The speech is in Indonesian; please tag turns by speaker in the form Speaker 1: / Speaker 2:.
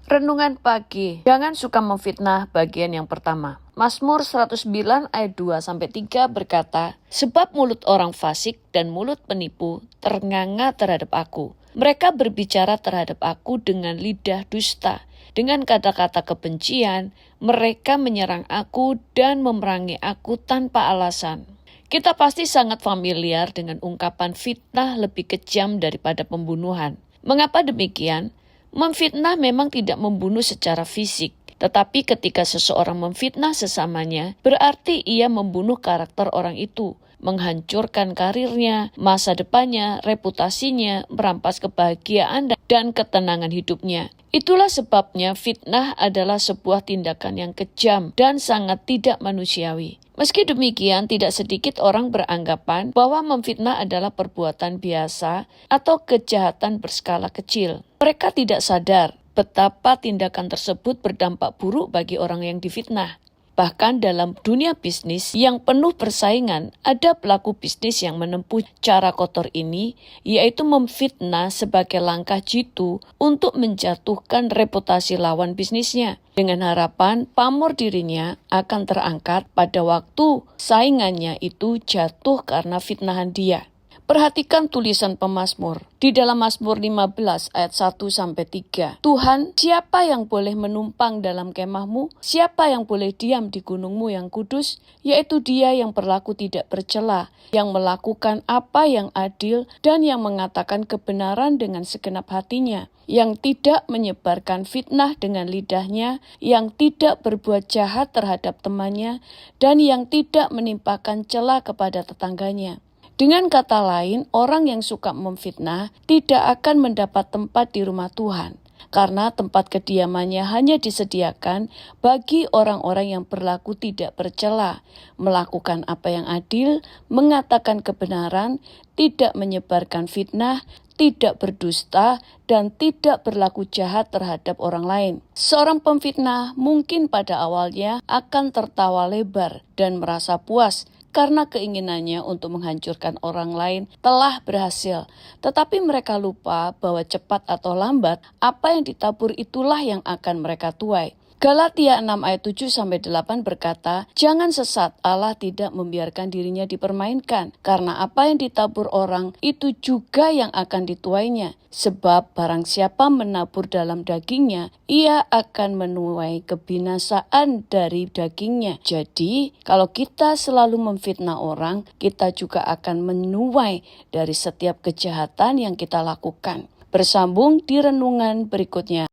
Speaker 1: Renungan pagi, jangan suka memfitnah bagian yang pertama. Mazmur 109 ayat 2-3 berkata, sebab mulut orang fasik dan mulut penipu ternganga terhadap aku. Mereka berbicara terhadap aku dengan lidah dusta. Dengan kata-kata kebencian, mereka menyerang aku dan memerangi aku tanpa alasan. Kita pasti sangat familiar dengan ungkapan fitnah lebih kejam daripada pembunuhan. Mengapa demikian? Memfitnah memang tidak membunuh secara fisik, tetapi ketika seseorang memfitnah sesamanya, berarti ia membunuh karakter orang itu, menghancurkan karirnya, masa depannya, reputasinya, merampas kebahagiaan dan ketenangan hidupnya. Itulah sebabnya fitnah adalah sebuah tindakan yang kejam dan sangat tidak manusiawi. Meski demikian, tidak sedikit orang beranggapan bahwa memfitnah adalah perbuatan biasa atau kejahatan berskala kecil. Mereka tidak sadar betapa tindakan tersebut berdampak buruk bagi orang yang difitnah. Bahkan dalam dunia bisnis yang penuh persaingan, ada pelaku bisnis yang menempuh cara kotor ini, yaitu memfitnah sebagai langkah jitu untuk menjatuhkan reputasi lawan bisnisnya. Dengan harapan pamor dirinya akan terangkat pada waktu saingannya itu jatuh karena fitnahan dia. Perhatikan tulisan pemazmur. Di dalam Mazmur 15 ayat 1-3. Tuhan, siapa yang boleh menumpang dalam kemahmu? Siapa yang boleh diam di gunungmu yang kudus? Yaitu dia yang berlaku tidak bercela, yang melakukan apa yang adil dan yang mengatakan kebenaran dengan segenap hatinya, yang tidak menyebarkan fitnah dengan lidahnya, yang tidak berbuat jahat terhadap temannya, dan yang tidak menimpakan cela kepada tetangganya. Dengan kata lain, orang yang suka memfitnah tidak akan mendapat tempat di rumah Tuhan, karena tempat kediamannya hanya disediakan bagi orang-orang yang berlaku tidak bercela, melakukan apa yang adil, mengatakan kebenaran, tidak menyebarkan fitnah, tidak berdusta, dan tidak berlaku jahat terhadap orang lain. Seorang pemfitnah mungkin pada awalnya akan tertawa lebar dan merasa puas, karena keinginannya untuk menghancurkan orang lain telah berhasil. Tetapi mereka lupa bahwa cepat atau lambat, apa yang ditabur itulah yang akan mereka tuai. Galatia 6 ayat 7-8 berkata, jangan sesat, Allah tidak membiarkan dirinya dipermainkan, karena apa yang ditabur orang itu juga yang akan dituainya. Sebab barang siapa menabur dalam dagingnya, ia akan menuai kebinasaan dari dagingnya. Jadi, kalau kita selalu memfitnah orang, kita juga akan menuai dari setiap kejahatan yang kita lakukan. Bersambung di renungan berikutnya.